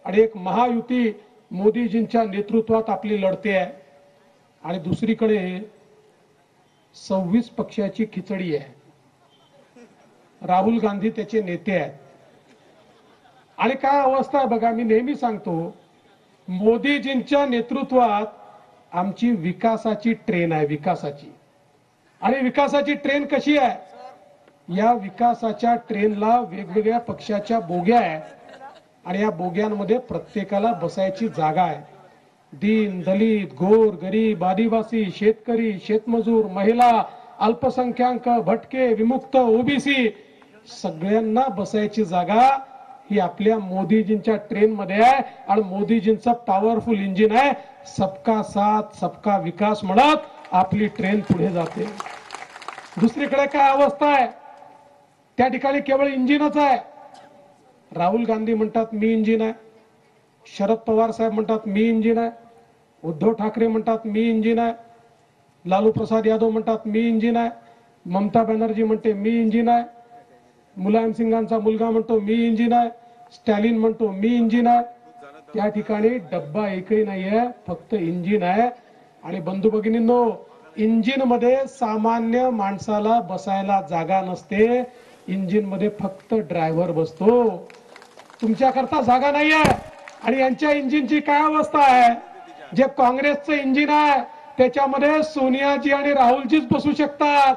आणि एक महायुती मोदीजींच्या नेतृत्वात आपली लढते आहे आणि दुसरीकडे 26 पक्षाची खिचडी आहे। राहुल गांधी त्याचे नेते आहेत आणि काय अवस्था आहे बघा। मी नेहमी सांगतो मोदीजींच्या नेतृत्वात आमची विकासाची ट्रेन आहे, विकासाची। आणि विकासाची ट्रेन कशी आहे? या विकासाच्या ट्रेनला वेगवेगळ्या पक्षाच्या बोग्या आहेत आणि या बोग्यांमध्ये प्रत्येकाला बसायची जागा आहे। दीन दलित गोर गरीब आदिवासी शेतकरी शेतमजूर महिला अल्पसंख्याक भटके विमुक्त ओबीसी सगळ्यांना बसायची जागा ही आपल्या मोदीजींच्या ट्रेन मध्ये आहे आणि मोदीजींचं पॉवरफुल इंजिन आहे। सबका साथ सबका विकास म्हणत आपली ट्रेन पुढे जाते। दुसरीकडे काय अवस्था आहे? त्या ठिकाणी केवळ इंजिनच आहे। राहुल गांधी म्हणतात मी इंजिन आहे, शरद पवार साहेब म्हणतात मी इंजिन आहे, उद्धव ठाकरे म्हणतात मी इंजिन आहे, लालू प्रसाद यादव म्हणतात मी इंजिन आहे, ममता बॅनर्जी म्हणते मी इंजिन आहे, मुलायम सिंगांचा मुलगा म्हणतो मी इंजिन आहे, स्टॅलिन म्हणतो मी इंजिन आहे। त्या ठिकाणी डब्बा एकही नाहीये, फक्त इंजिन आहे। आणि बंधू भगिनींनो, इंजिन मध्ये सामान्य माणसाला बसायला जागा नसते, इंजिन मध्ये फक्त ड्रायव्हर बसतो, तुमच्याकरता जागा नाही आहे। आणि यांच्या इंजिनची काय अवस्था आहे? जे काँग्रेसचं इंजिन आहे त्याच्यामध्ये सोनियाजी आणि राहुलजीच बसू शकतात।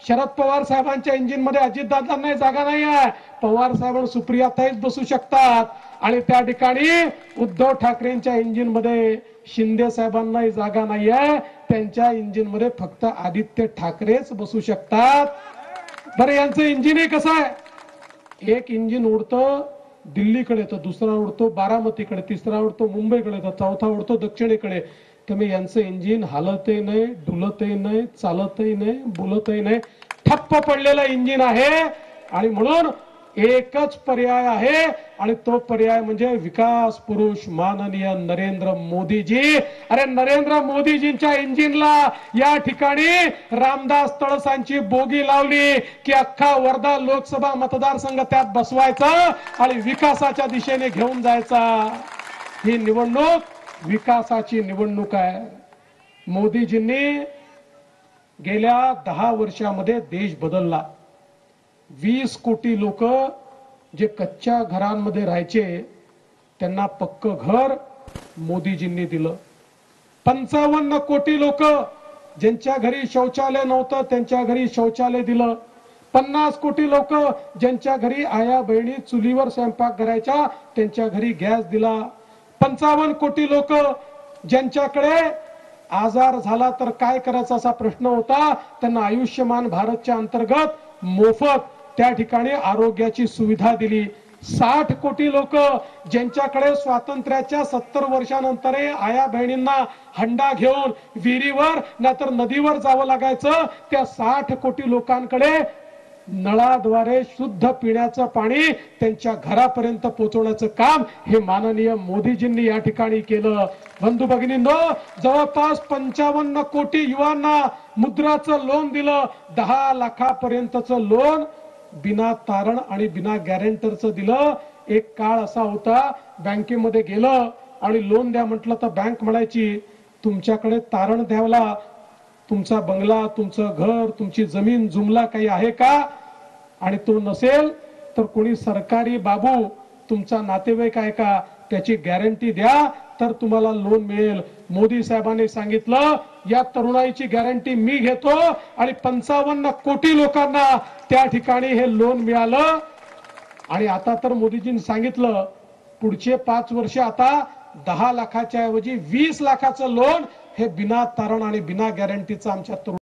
शरद पवार साहेबांच्या इंजिन मध्ये अजितदादांना जागा नाही आहे, पवार साहेब आणि सुप्रियाताईच बसू शकतात। आणि त्या ठिकाणी उद्धव ठाकरेंच्या इंजिन मध्ये शिंदे साहेबांना जागा नाही आहे, त्यांच्या इंजिन मध्ये फक्त आदित्य ठाकरेच बसू शकतात। बरं, यांचं इंजिनही कसं आहे? एक इंजिन उडतं दिल्लीकडे, तर दुसरा उडतो बारामतीकडे, तिसरा उडतो मुंबईकडे, तर चौथा उडतो दक्षिणेकडे। त्यामुळे यांचं इंजिन हालतही नाही, डुलतही नाही, चालतही नाही, बोलतही नाही, ठप्प पडलेलं इंजिन आहे। आणि म्हणून एकच पर्याय आहे आणि तो पर्याय म्हणजे विकास पुरुष माननीय नरेंद्र मोदीजी। अरे नरेंद्र मोदीजींच्या इंजिनला या ठिकाणी रामदास तळसांची बोगी लावली की अख्खा वर्धा लोकसभा मतदारसंघ त्यात बसवायचा आणि विकासाच्या दिशेने घेऊन जायचा। ही निवडणूक विकासाची निवडणूक आहे। मोदीजींनी गेल्या 10 वर्षामध्ये देश बदलला। 20 कोटी लोक जे कच्च्या घरांमध्ये राहायचे त्यांना पक्क घर मोदीजींनी दिलं। 55 कोटी लोक ज्यांच्या घरी शौचालय नव्हतं त्यांच्या घरी शौचालय दिलं। 50 कोटी लोक ज्यांच्या घरी आया बहिणी चुलीवर स्वयंपाक करायच्या त्यांच्या घरी गॅस दिला। 55 कोटी लोक ज्यांच्याकडे आजार झाला तर काय करायचा असा प्रश्न होता, त्यांना आयुष्यमान भारतच्या अंतर्गत मोफत त्या ठिकाणी आरोग्याची सुविधा दिली। 60 कोटी लोक ज्यांच्याकडे स्वातंत्र्याच्या 70 वर्षानंतर आया बहिणींना हंडा घेऊन विहिरीवर नाहीतर नदीवर जावं लागायचं, त्या 60 कोटी लोकांकडे नळाद्वारे शुद्ध पिण्याचं पाणी त्यांच्या घरापर्यंत पोहोचवण्याचं काम हे माननीय मोदीजींनी या ठिकाणी केलं। बंधू भगिनींनो, जवळपास 55 कोटी युवांना मुद्राचं लोन दिलं। 10 लाखापर्यंतचं लोन बिना तारण आणि बिना गॅरेंटरचं दिलं। एक काळ असा होता बँकेमध्ये गेलं आणि लोन द्या म्हटलं तर बँक म्हणायची तुमच्याकडे तारण द्यावला तुमचा बंगला तुमचं घर तुमची जमीन जुमला काही आहे का? आणि तो नसेल तर कोणी सरकारी बाबू तुमचा नातेवाईक आहे का त्याची गॅरंटी द्या तर तुम्हाला लोन मिळेल। मोदी साहेबांनी सांगितलं या तरुणाईची गॅरंटी मी घेतो आणि 55 कोटी लोकांना त्या ठिकाणी हे लोन मिळालं। आणि आता तर मोदीजींनी सांगितलं पुढचे 5 वर्ष आता 10 लाखाच्या ऐवजी 20 लाखाचं लोन हे बिना तारण आणि बिना गॅरंटीचं आमच्या